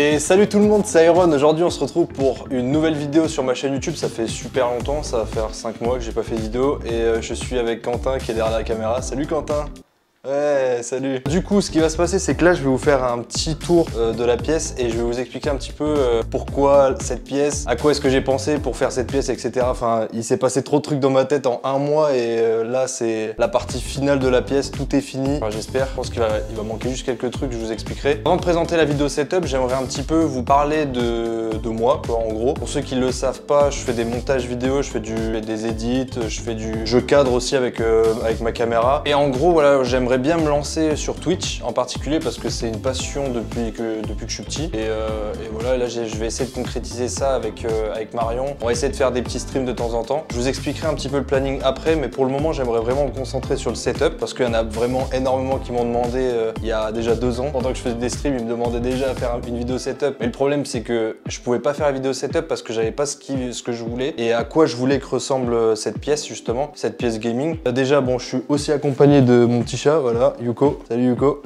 Et salut tout le monde, c'est Iron. Aujourd'hui on se retrouve pour une nouvelle vidéo sur ma chaîne YouTube. Ça fait super longtemps, ça va faire 5 mois que j'ai pas fait de vidéo. Et je suis avec Quentin qui est derrière la caméra. Salut Quentin. Ouais, salut. Du coup, ce qui va se passer, c'est que là, je vais vous faire un petit tour de la pièce et je vais vous expliquer un petit peu pourquoi cette pièce, à quoi est-ce que j'ai pensé pour faire cette pièce, etc. Enfin, il s'est passé trop de trucs dans ma tête en un mois et là, c'est la partie finale de la pièce. Tout est fini, enfin, j'espère. Je pense qu'il va manquer juste quelques trucs, je vous expliquerai. Avant de présenter la vidéo setup, j'aimerais un petit peu vous parler de moi, quoi, en gros. Pour ceux qui le savent pas, je fais des montages vidéo, je fais des edits, je cadre aussi avec ma caméra. Et en gros, voilà, j'aimerais bien me lancer sur Twitch en particulier parce que c'est une passion depuis que je suis petit et voilà, là je vais essayer de concrétiser ça avec Marion. On va essayer de faire des petits streams de temps en temps. Je vous expliquerai un petit peu le planning après, mais pour le moment j'aimerais vraiment me concentrer sur le setup parce qu'il y en a vraiment énormément qui m'ont demandé il y a déjà 2 ans. Pendant que je faisais des streams, ils me demandaient déjà à faire une vidéo setup, mais le problème c'est que je pouvais pas faire la vidéo setup parce que j'avais pas ce que je voulais et à quoi je voulais que ressemble cette pièce justement, cette pièce gaming. Déjà bon, je suis aussi accompagné de mon petit chat, voilà, Yuko. Salut Yuko.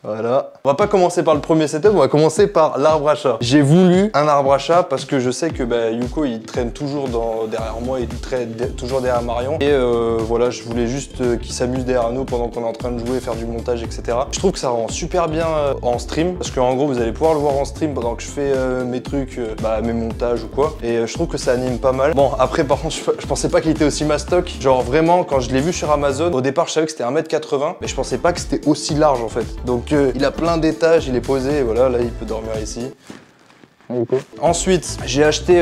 Voilà. On va pas commencer par le premier setup, on va commencer par l'arbre à chat. J'ai voulu un arbre à chat parce que je sais que Yuko il traîne toujours derrière moi, il traîne toujours derrière Marion. Et voilà, je voulais juste qu'il s'amuse derrière nous pendant qu'on est en train de jouer, faire du montage, etc. Je trouve que ça rend super bien en stream parce qu'en gros vous allez pouvoir le voir en stream pendant que je fais mes trucs, mes montages ou quoi. Et je trouve que ça anime pas mal. Bon, après par contre, je pensais pas qu'il était aussi mastoc. Genre vraiment, quand je l'ai vu sur Amazon, au départ je savais que c'était 1m80, mais je pensais pas que c'était aussi large en fait. Donc il a plein d'étages, il est posé, et voilà, là il peut dormir ici. Okay. Ensuite, j'ai acheté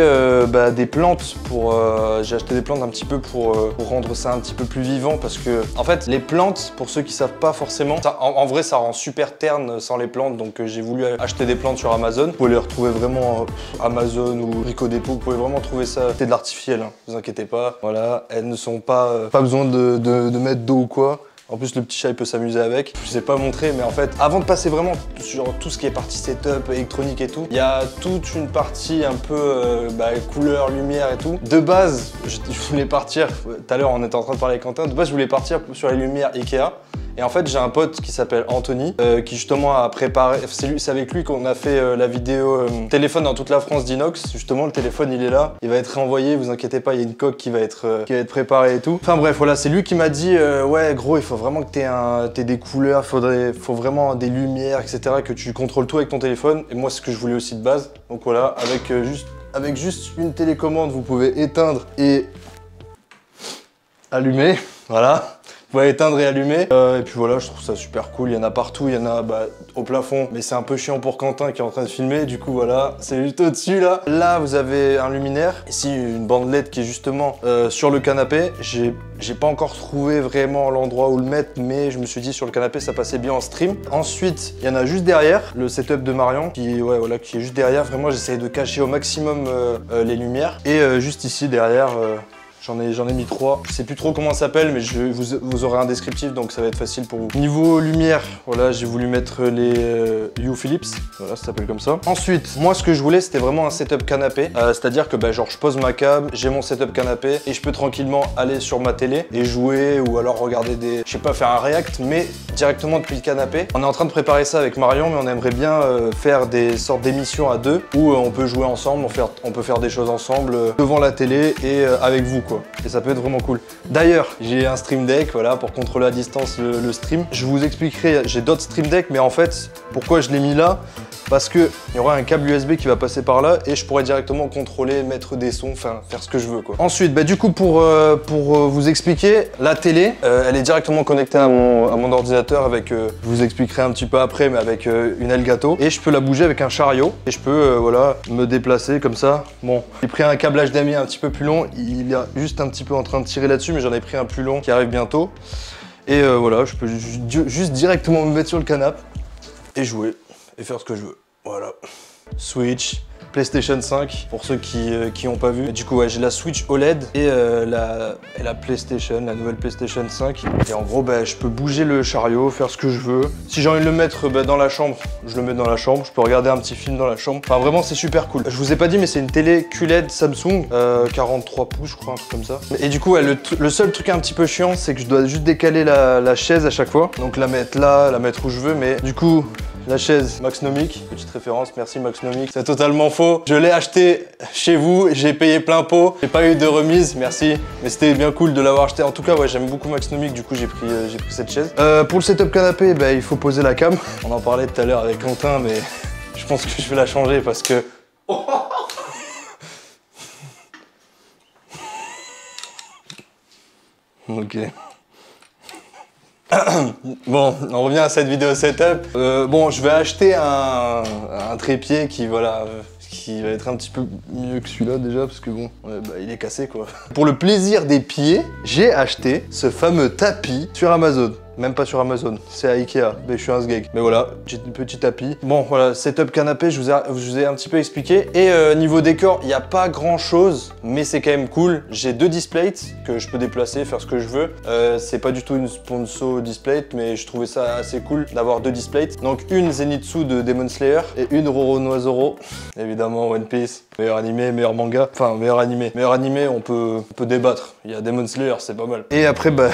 des plantes un petit peu pour rendre ça un petit peu plus vivant parce que en fait les plantes, pour ceux qui savent pas forcément, en vrai ça rend super terne sans les plantes, donc j'ai voulu acheter des plantes sur Amazon. Vous pouvez les retrouver vraiment Amazon ou Brico Dépôt, vous pouvez vraiment trouver ça. C'est de l'artificiel, hein, vous inquiétez pas. Voilà, elles ne sont pas besoin de mettre d'eau ou quoi. En plus, le petit chat, il peut s'amuser avec. Je sais pas montrer, mais en fait, avant de passer vraiment sur tout ce qui est partie setup, électronique et tout, il y a toute une partie un peu couleur, lumière et tout. De base, je voulais partir, tout à l'heure, on était en train de parler avec Quentin, de base, je voulais partir sur les lumières Ikea. Et en fait, j'ai un pote qui s'appelle Anthony, qui justement a préparé, c'est avec lui qu'on a fait la vidéo téléphone dans toute la France d'Inox. Justement, le téléphone, il est là, il va être réenvoyé, vous inquiétez pas, il y a une coque qui va être préparée et tout. Enfin bref, voilà, c'est lui qui m'a dit, ouais gros, il faut vraiment que t'aies des couleurs, faut vraiment des lumières, etc., que tu contrôles tout avec ton téléphone. Et moi, c'est ce que je voulais aussi de base. Donc voilà, avec juste une télécommande, vous pouvez éteindre et allumer, voilà. Vous pouvez éteindre et allumer. Et puis voilà, je trouve ça super cool. Il y en a partout, il y en a au plafond. Mais c'est un peu chiant pour Quentin qui est en train de filmer. Du coup, voilà, c'est juste au-dessus là. Là, vous avez un luminaire. Ici, une bande LED qui est justement sur le canapé. J'ai pas encore trouvé vraiment l'endroit où le mettre, mais je me suis dit sur le canapé, ça passait bien en stream. Ensuite, il y en a juste derrière, le setup de Marion, qui est juste derrière. Vraiment, j'essaye de cacher au maximum les lumières. Et juste ici, derrière... J'en ai mis 3. Je sais plus trop comment ça s'appelle, mais vous aurez un descriptif, donc ça va être facile pour vous. Niveau lumière, voilà, j'ai voulu mettre les Hue Philips. Voilà, ça s'appelle comme ça. Ensuite, moi, ce que je voulais, c'était vraiment un setup canapé. C'est-à-dire que, genre, je pose ma cam, j'ai mon setup canapé, et je peux tranquillement aller sur ma télé et jouer, ou alors regarder je sais pas, faire un react, mais directement depuis le canapé. On est en train de préparer ça avec Marion, mais on aimerait bien faire des sortes d'émissions à deux, où on peut jouer ensemble, on peut faire des choses ensemble, devant la télé et avec vous, quoi. Et ça peut être vraiment cool. D'ailleurs, j'ai un Stream Deck, voilà, pour contrôler à distance le stream. Je vous expliquerai, j'ai d'autres Stream Deck, mais en fait, pourquoi je l'ai mis là? Parce qu'il y aura un câble USB qui va passer par là et je pourrais directement contrôler, mettre des sons, enfin faire ce que je veux quoi. Ensuite, du coup pour vous expliquer, la télé, elle est directement connectée à mon ordinateur avec, je vous expliquerai un petit peu après, mais avec une Elgato. Et je peux la bouger avec un chariot et je peux voilà, me déplacer comme ça. Bon, j'ai pris un câble HDMI un petit peu plus long, il est juste un petit peu en train de tirer là-dessus, mais j'en ai pris un plus long qui arrive bientôt. Et voilà, je peux juste directement me mettre sur le canapé et jouer. Et faire ce que je veux, voilà. Switch, PlayStation 5, pour ceux qui n'ont pas vu. Et du coup, ouais, j'ai la Switch OLED et la PlayStation, la nouvelle PlayStation 5. Et en gros, je peux bouger le chariot, faire ce que je veux. Si j'ai envie de le mettre dans la chambre, je le mets dans la chambre. Je peux regarder un petit film dans la chambre. Enfin, vraiment, c'est super cool. Je vous ai pas dit, mais c'est une télé QLED Samsung, 43 pouces, je crois, un truc comme ça. Et du coup, ouais, le seul truc un petit peu chiant, c'est que je dois juste décaler la chaise à chaque fois. Donc la mettre là, la mettre où je veux, mais du coup... la chaise Maxnomic, petite référence, merci Maxnomic. C'est totalement faux. Je l'ai acheté chez vous, j'ai payé plein pot. J'ai pas eu de remise, merci. Mais c'était bien cool de l'avoir acheté. En tout cas, ouais, j'aime beaucoup Maxnomic, du coup j'ai pris cette chaise. Pour le setup canapé, bah, il faut poser la cam. On en parlait tout à l'heure avec Quentin, mais je pense que je vais la changer parce que... Ok. Bon, on revient à cette vidéo setup. Bon, je vais acheter un trépied qui, voilà, qui va être un petit peu mieux que celui-là déjà, parce que bon, bah, il est cassé quoi. Pour le plaisir des pieds, j'ai acheté ce fameux tapis sur Amazon. Même pas sur Amazon, c'est à Ikea, mais je suis un sgeg. Mais voilà, petit tapis. Bon voilà, setup canapé, je vous ai un petit peu expliqué. Et niveau décor, il n'y a pas grand chose, mais c'est quand même cool. J'ai 2 displays que je peux déplacer, faire ce que je veux. C'est pas du tout une sponsor display, mais je trouvais ça assez cool d'avoir 2 displays. Donc une Zenitsu de Demon Slayer et une Roronoa Zoro. Évidemment One Piece, meilleur animé, meilleur manga. Enfin, meilleur animé. Meilleur animé, on peut débattre. Il y a Demon Slayer, c'est pas mal. Et après, bah,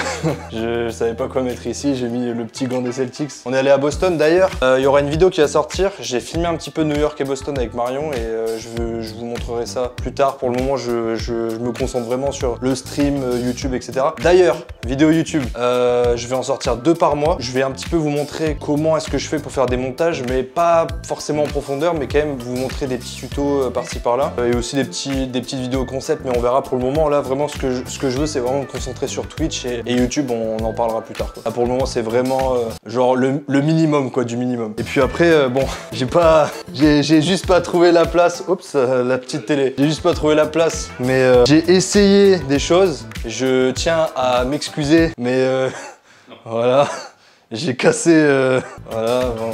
je savais pas quoi mettre ici, j'ai mis le petit gant des Celtics. On est allé à Boston d'ailleurs. Il y aura une vidéo qui va sortir. J'ai filmé un petit peu New York et Boston avec Marion et je vous montrerai ça plus tard. Pour le moment, je me concentre vraiment sur le stream, YouTube, etc. D'ailleurs, vidéo YouTube, je vais en sortir 2 par mois. Je vais un petit peu vous montrer comment est-ce que je fais pour faire des montages, mais pas forcément en profondeur, mais quand même vous montrer des petits tutos par-ci par-là. Et aussi des petites vidéos concept, mais on verra pour le moment. Là, vraiment, ce que je veux, c'est vraiment me concentrer sur Twitch et YouTube, on en parlera plus tard, quoi. Là, pour le moment, c'est vraiment genre le minimum, quoi, du minimum. Et puis après, bon, j'ai juste pas trouvé la place. Oups, la petite télé. J'ai juste pas trouvé la place, mais j'ai essayé des choses. Je tiens à m'excuser, mais voilà. J'ai cassé, voilà, bon,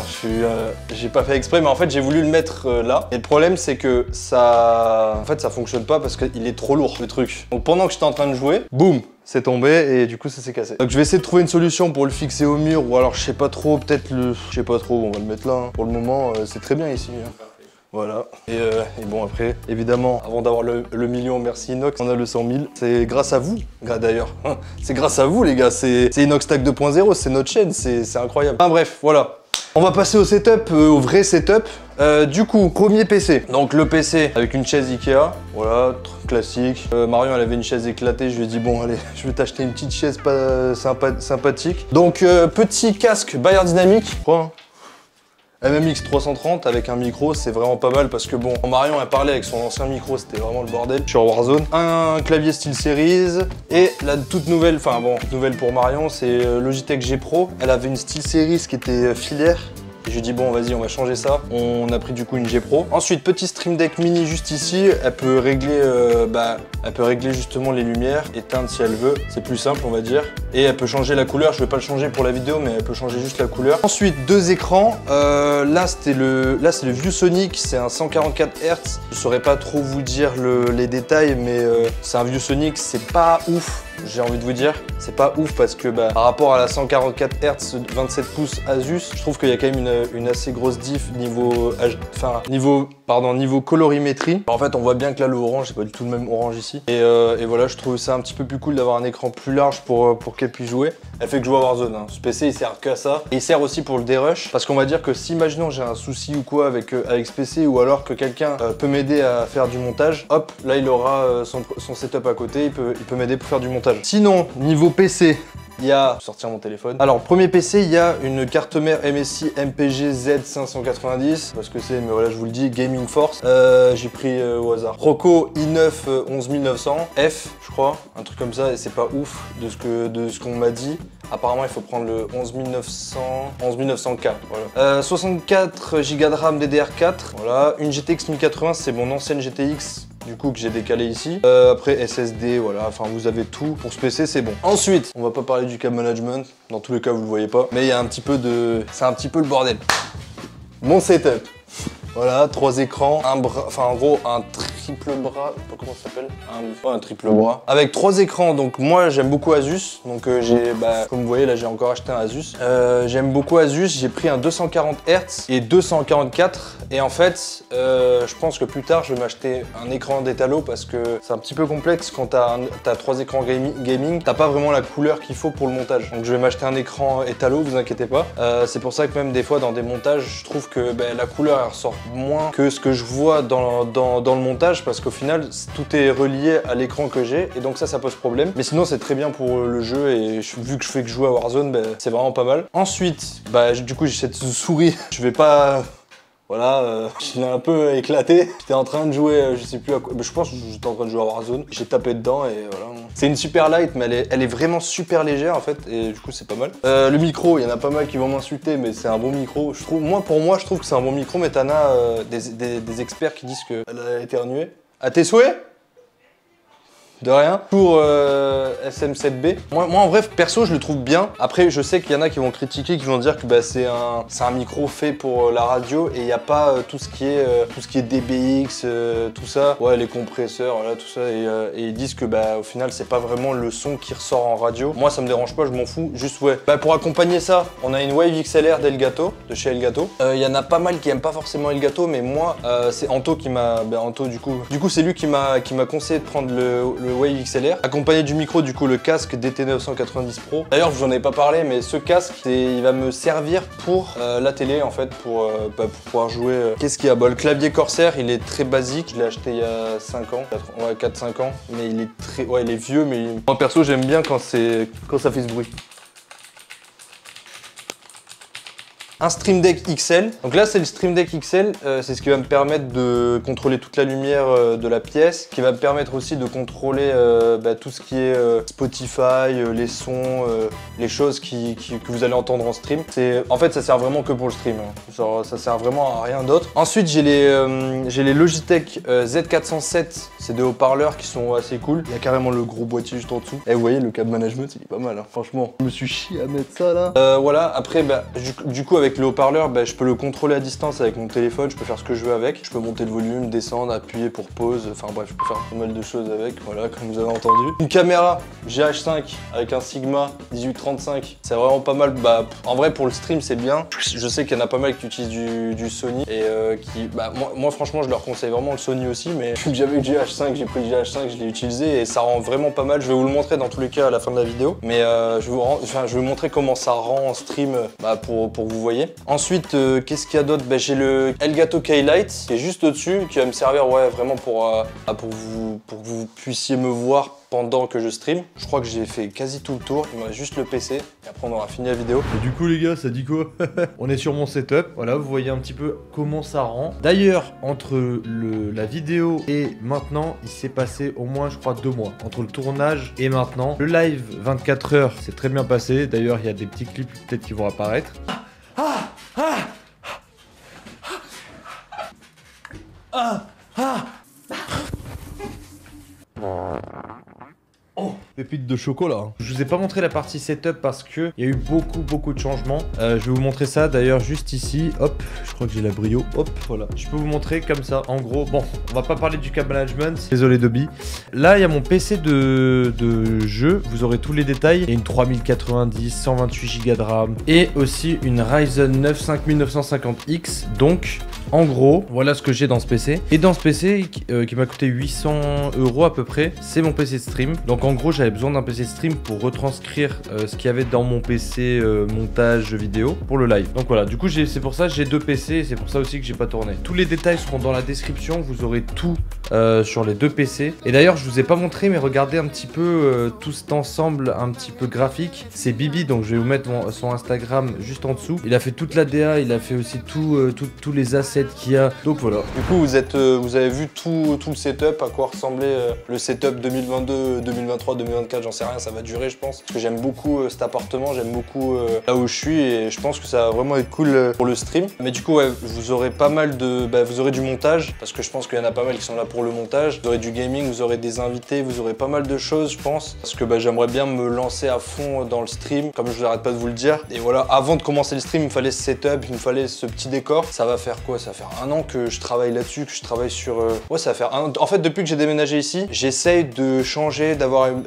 j'ai pas fait exprès, mais en fait j'ai voulu le mettre là. Et le problème c'est que ça fonctionne pas parce qu'il est trop lourd le truc. Donc pendant que j'étais en train de jouer, boum, c'est tombé et du coup ça s'est cassé. Donc je vais essayer de trouver une solution pour le fixer au mur ou alors je sais pas trop, peut-être je sais pas trop, on va le mettre là. Hein. Pour le moment, c'est très bien ici. Hein. Voilà, et bon après, évidemment, avant d'avoir le million, merci Inox, on a le 100 000. C'est grâce à vous, d'ailleurs. C'est grâce à vous les gars, c'est Inox Tag 2.0, c'est notre chaîne, c'est incroyable. Enfin bref, voilà. On va passer au setup, au vrai setup. Du coup, premier PC. Donc le PC avec une chaise Ikea, voilà, classique. Marion elle avait une chaise éclatée, je lui ai dit bon allez, je vais t'acheter une petite chaise pas sympathique. Donc petit casque Bayer Dynamic, je crois. Hein. MMX 330 avec un micro, c'est vraiment pas mal parce que bon, Marion a parlé avec son ancien micro, c'était vraiment le bordel sur Warzone. Un clavier SteelSeries et la toute nouvelle, enfin bon, toute nouvelle pour Marion, c'est Logitech G Pro. Elle avait une SteelSeries qui était filaire. Et je lui ai dit bon vas-y on va changer ça. On a pris du coup une G Pro. Ensuite petit Stream Deck mini juste ici. Elle peut régler justement les lumières, éteindre si elle veut. C'est plus simple on va dire. Et elle peut changer la couleur. Je vais pas le changer pour la vidéo mais elle peut changer juste la couleur. Ensuite 2 écrans. Là c'est le ViewSonic. C'est un 144 Hz. Je saurais pas trop vous dire les détails mais c'est un ViewSonic. C'est pas ouf. J'ai envie de vous dire, c'est pas ouf parce que par rapport à la 144 Hz 27 pouces Asus, je trouve qu'il y a quand même une assez grosse diff niveau colorimétrie. En fait, on voit bien que là, le orange, c'est pas du tout le même orange ici. Et voilà, je trouve ça un petit peu plus cool d'avoir un écran plus large pour qu'elle puisse jouer. Elle fait que jouer à Warzone. Hein. Ce PC, il sert qu'à ça. Et il sert aussi pour le dérush. Parce qu'on va dire que si, imaginons, j'ai un souci ou quoi avec ce PC ou alors que quelqu'un peut m'aider à faire du montage, hop, là, il aura son setup à côté. Il peut m'aider pour faire du montage. Sinon, niveau PC, il y a... sortir mon téléphone. Alors, premier PC, il y a une carte mère MSI MPG Z590. Parce que c'est, mais voilà, je vous le dis, Gaming Force. J'ai pris au hasard. Roco i9 11900 F, je crois. Un truc comme ça, et c'est pas ouf de ce qu'on m'a dit. Apparemment, il faut prendre le 11900K. Voilà. 64 Go de RAM DDR4. Voilà. Une GTX 1080, c'est mon ancienne GTX. Du coup que j'ai décalé ici. Après SSD, voilà, enfin vous avez tout pour ce PC, c'est bon. Ensuite, on va pas parler du câble management, dans tous les cas vous le voyez pas, mais il y a un petit peu de... c'est un petit peu le bordel. Mon setup. Voilà, 3 écrans, en gros un triple bras, je sais pas comment ça s'appelle, un triple bras, avec 3 écrans. Donc moi j'aime beaucoup Asus, donc comme vous voyez là j'ai encore acheté un Asus. J'aime beaucoup Asus, j'ai pris un 240 Hz et 244, et en fait je pense que plus tard je vais m'acheter un écran d'étalo parce que c'est un petit peu complexe quand t'as 3 écrans gaming, t'as pas vraiment la couleur qu'il faut pour le montage. Donc je vais m'acheter un écran étalo, vous inquiétez pas. C'est pour ça que même des fois dans des montages, je trouve que la couleur elle ressort moins que ce que je vois dans le montage, parce qu'au final tout est relié à l'écran que j'ai, et donc ça pose problème. Mais sinon c'est très bien pour le jeu, et vu que je fais que jouer à Warzone, c'est vraiment pas mal. Ensuite, du coup j'ai cette souris, je vais pas... Voilà, je l'ai un peu éclaté. J'étais en train de jouer, je sais plus à quoi, je pense que j'étais en train de jouer à Warzone. J'ai tapé dedans et voilà. C'est une super light, mais elle est vraiment super légère en fait, et du coup c'est pas mal. Le micro, il y en a pas mal qui vont m'insulter, mais c'est un bon micro. Pour moi, je trouve que c'est un bon micro, mais t'en as des experts qui disent qu'elle a éternué. À tes souhaits? De rien. Pour SM7B. Moi en vrai, perso, je le trouve bien. Après, je sais qu'il y en a qui vont critiquer, qui vont dire que c'est un micro fait pour la radio, et il n'y a pas tout ce qui est DBX, tout ça. Ouais, les compresseurs, voilà, tout ça. Et ils disent que au final, c'est pas vraiment le son qui ressort en radio. Moi, ça me dérange pas, je m'en fous. Juste ouais. Pour accompagner ça, on a une Wave XLR d'Elgato, de chez Elgato. Il y en a pas mal qui aiment pas forcément Elgato, mais moi, c'est Anto qui m'a... Anto, du coup, c'est lui qui m'a conseillé de prendre le Wave XLR, accompagné du micro, du coup le casque DT990 Pro. D'ailleurs, je vous en ai pas parlé, mais ce casque, il va me servir pour la télé en fait, pour pouvoir jouer. Qu'est-ce qu'il y a? Le clavier Corsair, il est très basique. Je l'ai acheté il y a 5 ans, 4-5 ans, mais il est très, il est vieux, mais moi perso j'aime bien quand ça fait ce bruit. Un Stream Deck XL. Donc là, c'est le Stream Deck XL. C'est ce qui va me permettre de contrôler toute la lumière de la pièce, qui va me permettre aussi de contrôler tout ce qui est Spotify, les sons, les choses que vous allez entendre en stream. En fait, ça sert vraiment que pour le stream. Hein. Genre, ça sert vraiment à rien d'autre. Ensuite, j'ai les Logitech Z407. C'est des haut-parleurs qui sont assez cool. Il y a carrément le gros boîtier juste en dessous. Et vous voyez, le câble management, il est pas mal. Hein. Franchement, je me suis chié à mettre ça là. Voilà. Après, du coup, avec le haut-parleur, je peux le contrôler à distance avec mon téléphone, je peux faire ce que je veux avec. Je peux monter le volume, descendre, appuyer pour pause, enfin bref, je peux faire pas mal de choses avec, voilà, comme vous avez entendu. Une caméra GH5 avec un Sigma 1835, c'est vraiment pas mal. En vrai, pour le stream, c'est bien. Je sais qu'il y en a pas mal qui utilisent du Sony, et moi franchement, je leur conseille vraiment le Sony aussi, mais vu que j'avais le GH5, j'ai pris le GH5, je l'ai utilisé, et ça rend vraiment pas mal. Je vais vous le montrer dans tous les cas à la fin de la vidéo, mais je vais vous montrer comment ça rend en stream pour que vous voyez. Ensuite, qu'est-ce qu'il y a d'autre? J'ai le Elgato K-Lite qui est juste au-dessus, qui va me servir vraiment pour que vous puissiez me voir pendant que je stream. Je crois que j'ai fait quasi tout le tour, il me reste juste le PC, et après on aura fini la vidéo. Et du coup les gars, ça dit quoi? On est sur mon setup, voilà, vous voyez un petit peu comment ça rend. D'ailleurs, entre la vidéo et maintenant, il s'est passé au moins, je crois, 2 mois. Entre le tournage et maintenant. Le live 24 heures, c'est très bien passé. D'ailleurs, il y a des petits clips peut-être qui vont apparaître. Oh, pépite de chocolat. Je vous ai pas montré la partie setup parce que il y a eu beaucoup de changements. Je vais vous montrer ça d'ailleurs juste ici. Hop, je crois que j'ai la brio. Hop, voilà. Je peux vous montrer comme ça. En gros, bon, on va pas parler du câble management. Désolé Dobby. Là, il y a mon PC de jeu. Vous aurez tous les détails. Il y a une 3090, 128 Go de RAM et aussi une Ryzen 9 5950X. Donc, en gros, voilà ce que j'ai dans ce PC. Et dans ce PC qui m'a coûté 800 € à peu près, c'est mon PC de stream. Donc en gros, j'avais besoin d'un PC de stream pour retranscrire ce qu'il y avait dans mon PC montage vidéo pour le live. Donc voilà, du coup, c'est pour ça que j'ai 2 PC et c'est pour ça aussi que j'ai pas tourné. Tous les détails seront dans la description. Vous aurez tout sur les 2 PC. Et d'ailleurs, je vous ai pas montré, mais regardez un petit peu tout cet ensemble un petit peu graphique. C'est Bibi, donc je vais vous mettre son Instagram juste en dessous. Il a fait toute la DA, il a fait aussi tous les assets qu'il y a. Donc voilà. Du coup, vous avez vu tout le setup, à quoi ressemblait le setup 2022, 2023, 2024, j'en sais rien, ça va durer je pense. Parce que j'aime beaucoup cet appartement, j'aime beaucoup là où je suis, et je pense que ça va vraiment être cool pour le stream. Mais du coup, ouais, vous aurez pas mal vous aurez du montage, parce que je pense qu'il y en a pas mal qui sont là pour le montage. Vous aurez du gaming, vous aurez des invités, vous aurez pas mal de choses, je pense. Parce que j'aimerais bien me lancer à fond dans le stream, comme je n'arrête pas de vous le dire. Et voilà, avant de commencer le stream, il me fallait ce setup, il me fallait ce petit décor. Ça va faire quoi? Ça ça va faire 1 an que je travaille là-dessus, que je travaille sur... Ouais, ça va faire 1 an. En fait, depuis que j'ai déménagé ici, j'essaye de changer, d'avoir une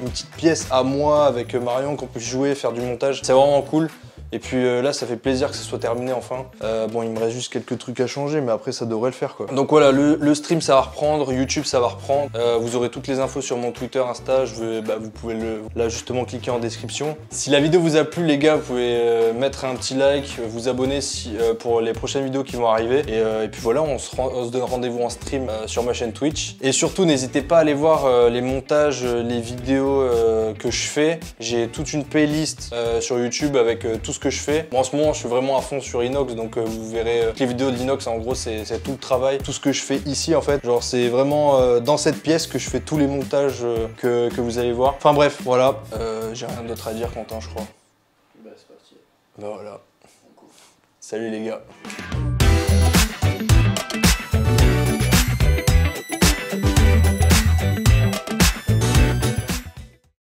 petite pièce à moi avec Marion, qu'on puisse jouer, faire du montage. C'est vraiment cool. Et puis là, ça fait plaisir que ça soit terminé enfin. Bon, il me reste juste quelques trucs à changer, mais après, ça devrait le faire, quoi. Donc voilà, le stream, ça va reprendre, YouTube, ça va reprendre. Vous aurez toutes les infos sur mon Twitter, Insta. Vous pouvez là, justement, cliquer en description. Si la vidéo vous a plu, les gars, vous pouvez mettre un petit like, vous abonner pour les prochaines vidéos qui vont arriver. Et puis voilà, on se donne rendez-vous en stream sur ma chaîne Twitch. Et surtout, n'hésitez pas à aller voir les montages, les vidéos que je fais. J'ai toute une playlist sur YouTube avec tout ce que je fais. Moi, en ce moment, je suis vraiment à fond sur Inox, donc vous verrez les vidéos d'Inox. En gros, c'est tout le travail, tout ce que je fais ici, en fait. Genre, c'est vraiment dans cette pièce que je fais tous les montages que vous allez voir. Enfin bref, voilà. J'ai rien d'autre à dire, Quentin, je crois. Bah, c'est parti. Bah voilà. Salut les gars.